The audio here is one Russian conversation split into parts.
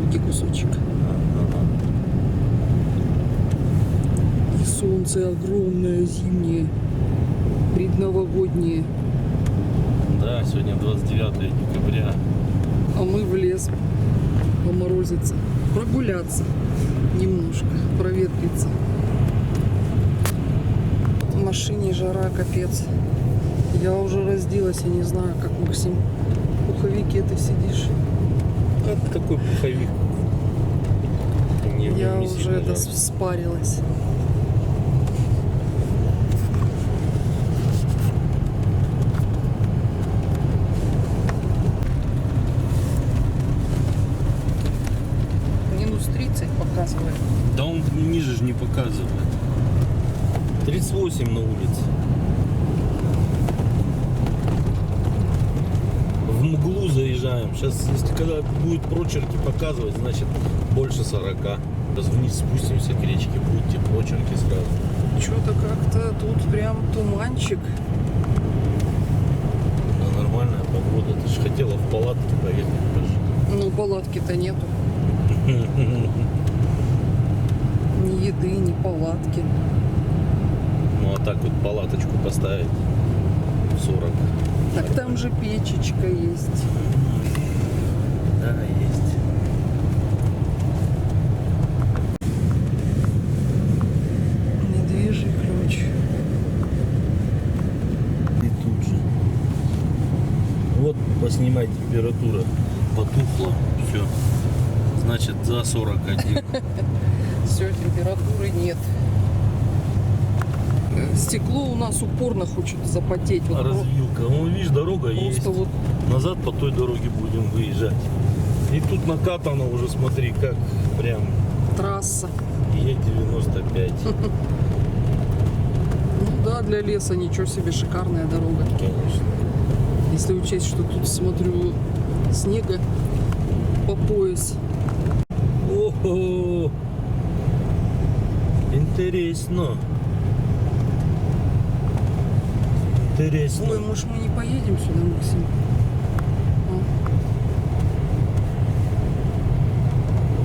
маленький кусочек. И солнце огромное, зимнее, предновогоднее. Да, сегодня 29 декабря. А мы в лес поморозиться, прогуляться немножко, проветриться. В машине жара, капец. Я уже разделась, я не знаю, как Максим. В пуховике ты сидишь. Это такой пуховик. Я уже это спарилась. Минус 30 показывает. Да он ниже же не показывает. 38 на улице. В мглу заезжаем. Сейчас, если когда будет прочерки показывать, значит больше 40. Сейчас вниз спустимся к речке, будут те прочерки сразу. Что-то как-то тут прям туманчик. Да, нормальная погода. Ты же хотела в палатке поехать. Ну, палатки-то нету. Ни еды, ни палатки. Ну а так вот палаточку поставить в 40. Так там же печечка есть. Да, есть. Медвежий ключ. И тут же. Вот поснимай, температура потухла. Все. Значит, за 41. Все, температуры нет. Стекло у нас упорно хочет запотеть. Вот Развилка. Ну, видишь, дорога есть. вот Назад по той дороге будем выезжать. И тут накатано уже, смотри, как прям трасса. Е95. Ну да, для леса ничего себе, шикарная дорога. Конечно. Если учесть, что тут, смотрю, снега по пояс. Ого! Интересно. Интересно. Ой, может мы не поедем сюда, Максим?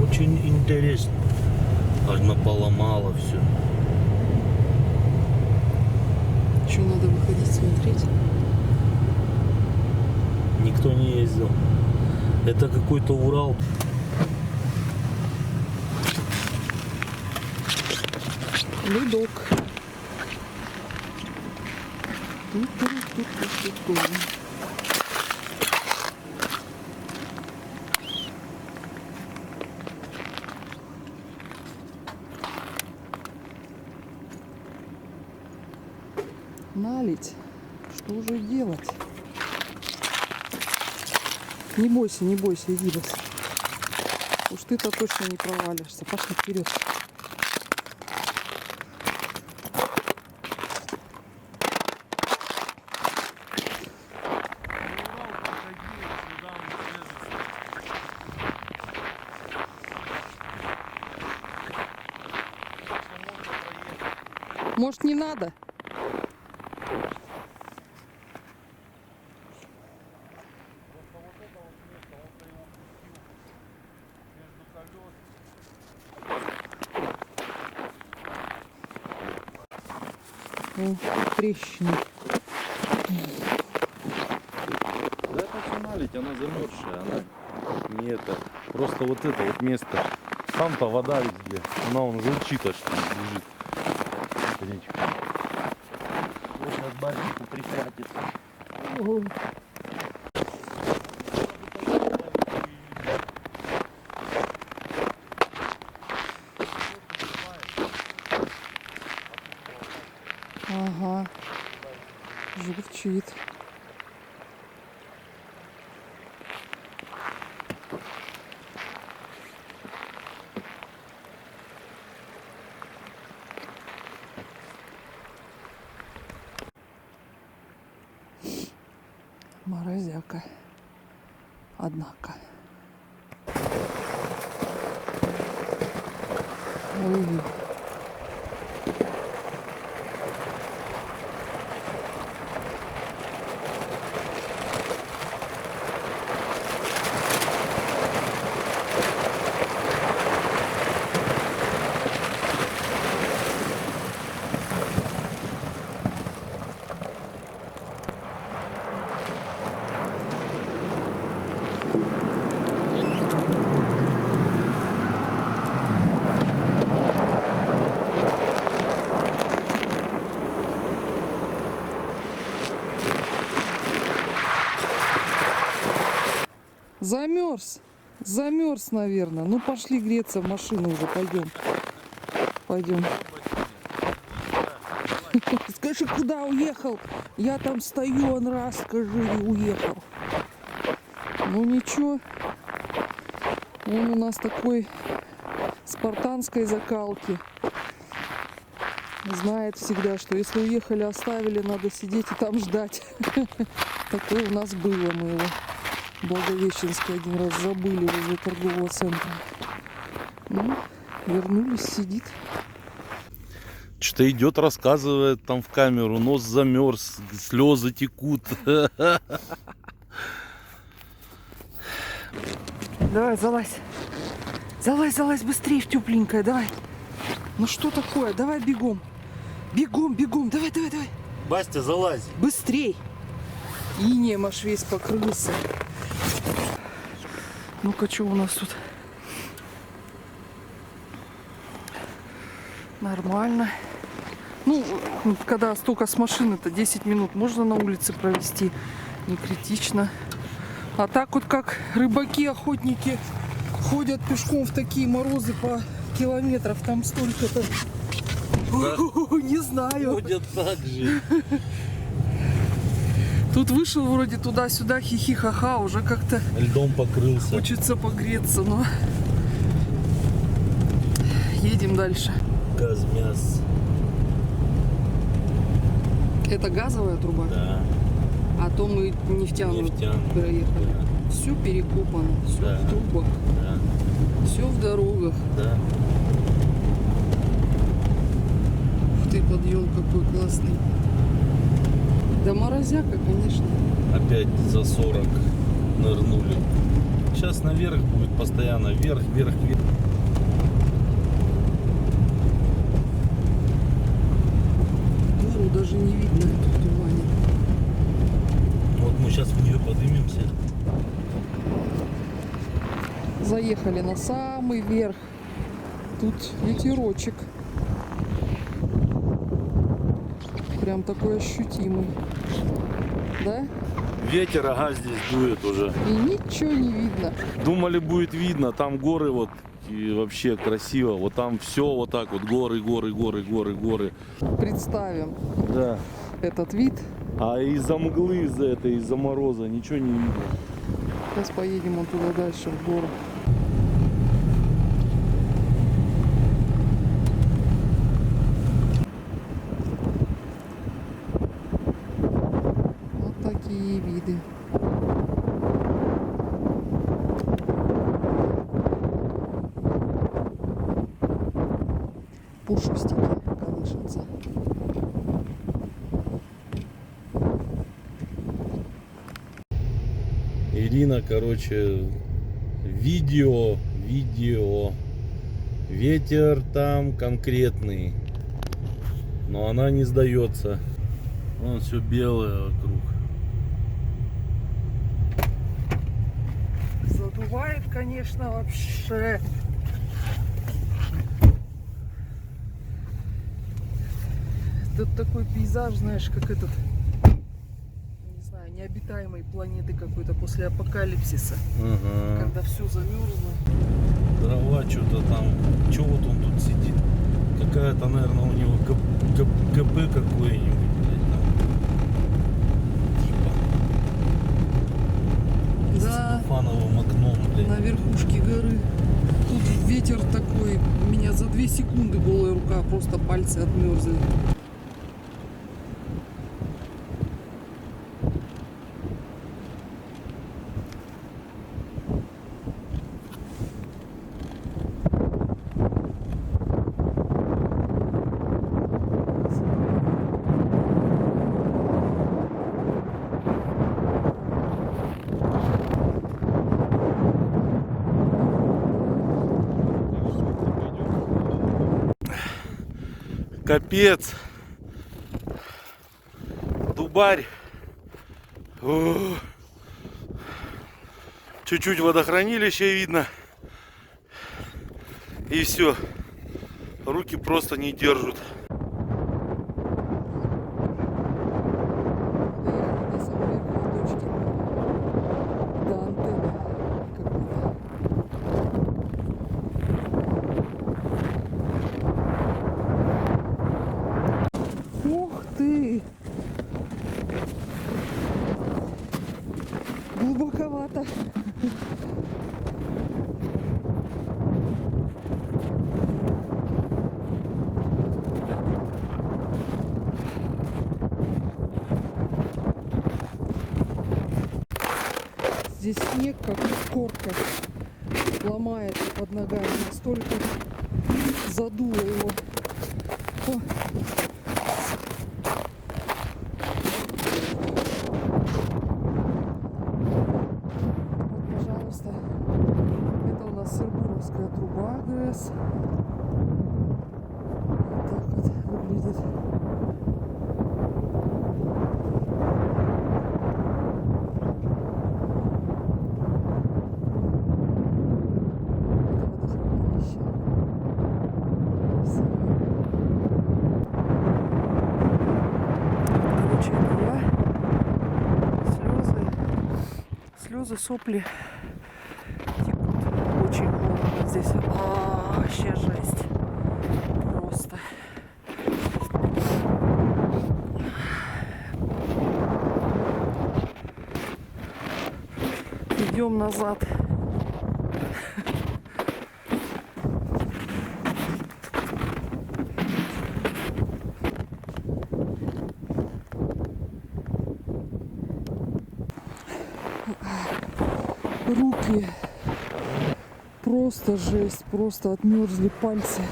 Очень интересно. Аж наполомало все. Что, надо выходить смотреть? Никто не ездил. Это какой-то Урал. Людок. Налить. Что уже делать? Не бойся, иди бас. Уж ты-то точно не провалишься. Пошли вперед. Может, не надо? О, трещины. Да это все налить, она замерзшая, она не это. Просто вот это вот место. Там-то вода везде. Она вон журчит аж лежит. Речка. Можно к барнику прихватиться. Ага. Журчит. Морозяка. Однако. Ой. Замерз. Замерз, наверное. Ну, пошли греться в машину уже. Пойдем. Пойдем. Скажи, куда уехал? Я там стою, он раз, скажи, и уехал. Ну, ничего. Он у нас такой спартанской закалки. Знает всегда, что если уехали, оставили, надо сидеть и там ждать. Такое у нас было, мы его в Благовещенске один раз забыли возле торгового центра. Ну, вернулись, сидит. Что-то идет, рассказывает там в камеру, нос замерз, слезы текут. Давай, залазь. Залазь, залазь быстрее в тепленькое, давай. Ну что такое? Давай бегом. Бегом, бегом, давай, давай, давай. Бастя, залазь. Быстрей. Инеем аж весь покрылся. Ну-ка, что у нас тут? Нормально. Ну, когда столько с машины-то, 10 минут можно на улице провести. Не критично. А так вот как рыбаки, охотники ходят пешком в такие морозы по километров, там столько-то. Не знаю. Ходят так же. Тут вышел вроде туда-сюда, хихи-ха-ха, уже как-то Льдом покрылся. хочется погреться, но едем дальше. Газ, мяс. Это газовая труба? Да. А то мы нефтяную проехали. Да. Все перекопано, все Да. в трубах, Да. все в дорогах. Да. Ух ты, подъем какой классный. Да морозяка, конечно. Опять за 40 нырнули. Сейчас наверх будет постоянно. Вверх, вверх, вверх. Дыру даже не видно в тумане. Вот мы сейчас в нее поднимемся. Заехали на самый верх. Тут ветерочек. Прям такой ощутимый. Да? Ветер, ага, здесь дует уже. И ничего не видно. Думали, будет видно. Там горы вот и вообще красиво. Вот там все вот так вот. Горы, горы, горы, горы, горы. Представим Да. этот вид. А из-за мглы, из-за этой, из-за мороза ничего не видно. Сейчас поедем вон туда дальше, в гору. Вот такие виды. Пушистики колышутся. Ирина, короче, видео. Ветер там конкретный. Но она не сдается. Вон все белое вокруг. Задувает, конечно, вообще. Тут такой пейзаж, знаешь, как этот, не знаю, необитаемой планеты какой-то после апокалипсиса. Ага. Когда все замерзло. Дрова что-то там. Че вот он тут сидит? Какая-то, наверное, у него КП какое-нибудь, блядь, там. Типа. Да. С фановым окном, блядь. На верхушке горы. Тут ветер такой, у меня за 2 секунды голая рука, просто пальцы отмерзли. Капец. Дубарь. Чуть-чуть водохранилище видно. И все. Руки просто не держат. Доехали до самой верхней точки. До антенны. Здесь снег, как корка, ломает под ногами. Настолько задуло его. О. Вот, пожалуйста, это у нас Сырбуровская труба АГС. Вот так вот выглядит. Короче говоря, слезы, сопли текут. Очень холодно здесь. Вообще жесть. Просто. Идем назад. Руки просто жесть, просто отмерзли пальцы.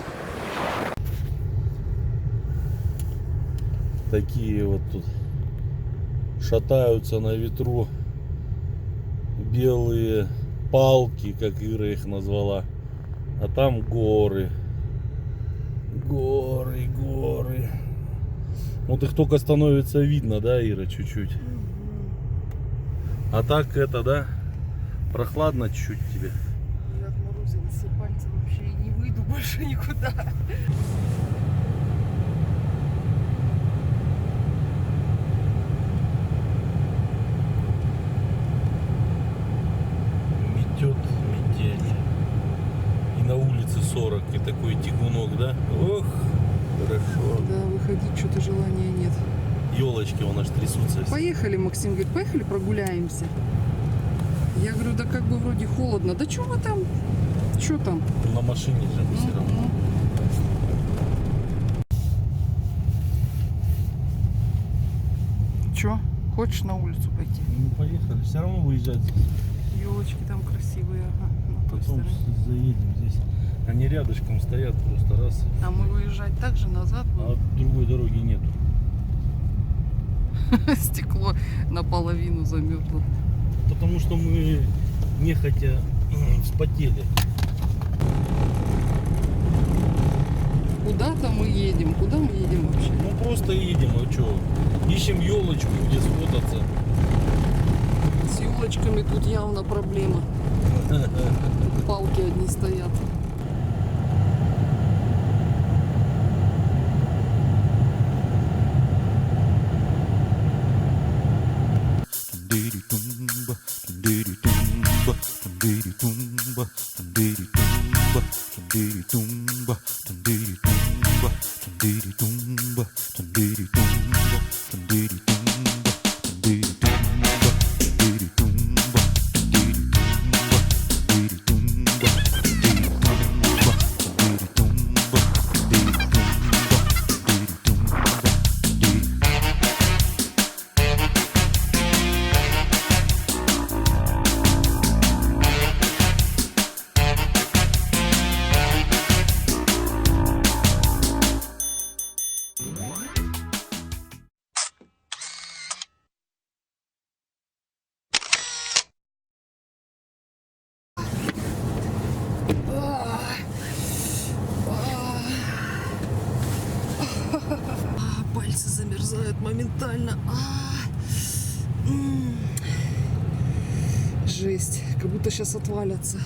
Такие вот тут шатаются на ветру белые палки, как Ира их назвала. А там горы. Горы, горы. Вот их только становится видно, да, Ира, чуть-чуть. А так это, да, прохладно чуть-чуть тебе. Я отморозилась, все пальцы вообще и не выйду больше никуда. Метет метель. И на улице 40, и такой тягунок, да? Ох, хорошо. Да, выходить что-то желания нет. Елочки у нас трясутся. Поехали, Максим говорит, поехали прогуляемся. Я говорю, да как бы вроде холодно. Да что вы там? Что там? На машине же все равно. Че? Хочешь на улицу пойти? Ну, поехали, все равно выезжать здесь. Елочки там красивые, ага, на той Потом стороне. заедем здесь. Они рядышком стоят просто раз. А мы выезжать также назад А будем? другой дороги нету. Стекло наполовину замерзло. Потому что мы нехотя вспотели. Куда-то мы едем. Куда мы едем вообще? Ну просто едем, а что? Ищем елочку, где сфотаться. С елочками тут явно проблема. Палки одни стоят. Пальцы замерзают моментально. Жесть, как будто сейчас отвалятся.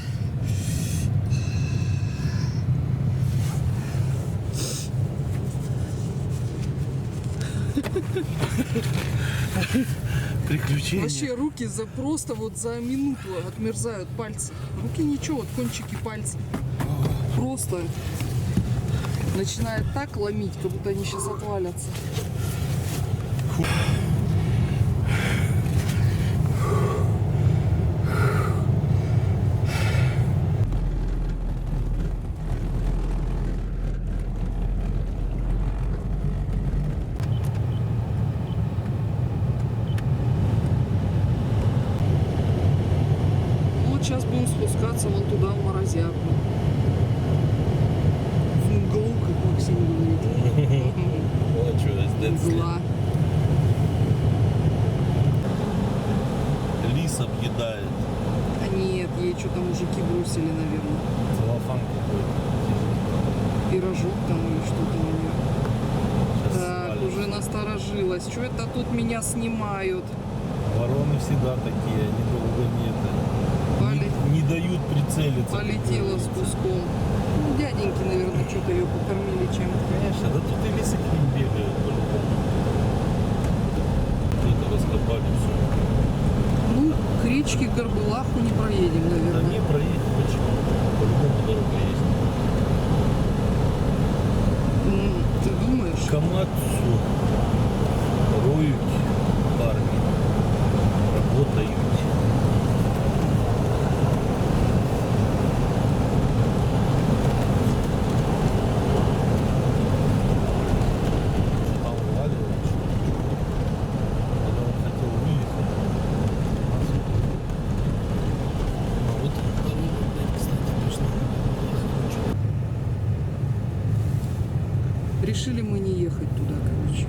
Приключения. Вообще руки просто вот за минуту отмерзают пальцы. Руки ничего, вот кончики пальцев. Просто начинает так ломить, как будто они сейчас отвалятся. Понятно. Фунгоу, как Максим говорит. Вот что, Зла. Лис объедает. А нет, ей что-то мужики бросили, наверное. Целлофан какой-то. Пирожок там или что-то, наверное. Сейчас Так, свалится. уже насторожилась. Что это тут меня снимают? Вороны всегда такие, они долго Поле- не дают прицелиться. Полетела с куском. Ну, дяденьки, наверное, что-то ее покормили чем-то. Конечно, да тут и лисы к ним бегают по-любому. Вот это раскопали все. Ну, к речке Горбылаху не проедем, Да наверное. не проедем, почему? По-любому дорога есть. Ты думаешь? Камацу роют парни, работают. Там вываливают, что ли? Когда он хотел выехать. А вот дорога, блядь, кстати, точно. Решили мы не ехать туда, короче.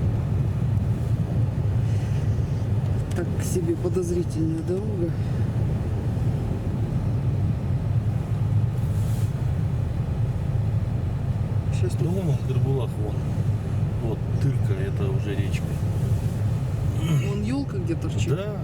Так к себе подозрительная дорога. Сейчас Да тут вон он, Горбулах, вон. Вот дырка, это уже речка. вон елка где торчит. Да.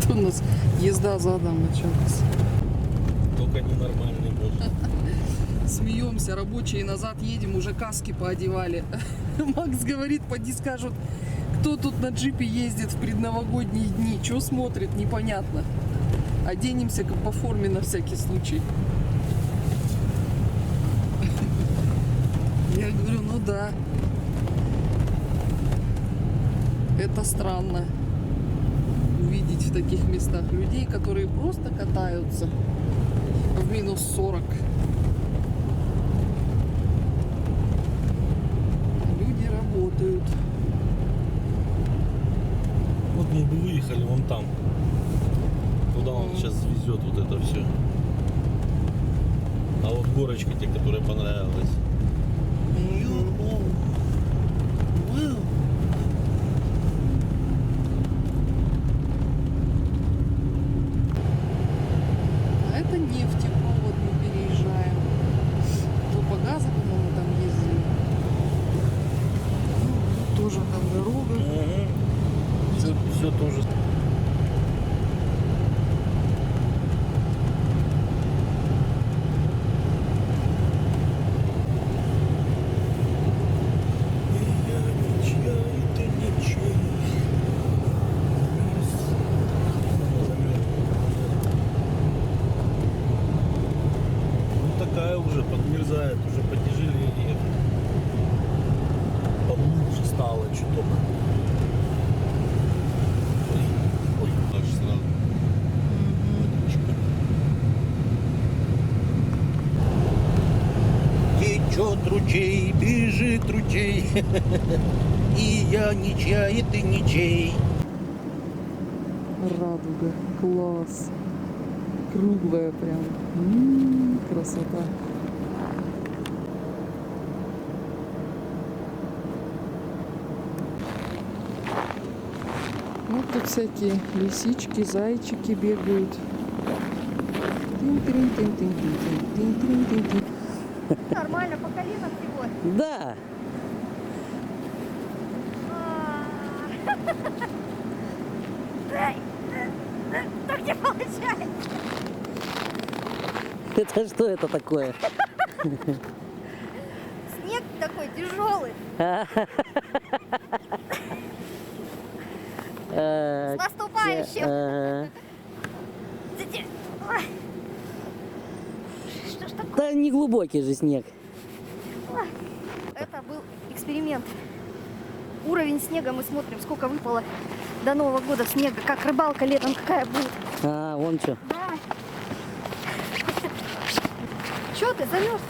Это у нас езда задом началась. Только ненормальный может. Смеемся, рабочие назад едем, уже каски поодевали. Макс говорит, поди скажут, кто тут на джипе ездит в предновогодние дни, что смотрит, непонятно. Оденемся как по форме на всякий случай. Я говорю, ну да. Это странно увидеть в таких местах людей, которые просто катаются в минус 40. Люди работают. Вот мы бы выехали вон там. Куда он сейчас везет вот это все. А вот горочка тебе, которая понравилась. А это нефтепровод, мы переезжаем. Трупа газа, по-моему, там ездили. Ну, тоже там дорога. Все тоже. Ну такая уже подмерзает, уже потяжелее. Поглубже стало чуток. Ой, аж сразу. Течет ручей, бежит ручей, и я ничья, и ты ничей. Радуга, класс. Круглая прям. Красота. Вот тут всякие лисички, зайчики бегают. Тин-тин-тин-тин-тин-тин-тин-тин-тин. Нормально, по колено всего. Да, Так не получается. это что это такое? Снег такой Тяжелый. С наступающим. Идите. Ой. Что ж такое? Да не глубокий же снег. Это был эксперимент. Уровень снега мы смотрим, сколько выпало до Нового года снега. Как рыбалка летом какая будет. А, вон что. Да. Че ты замерз?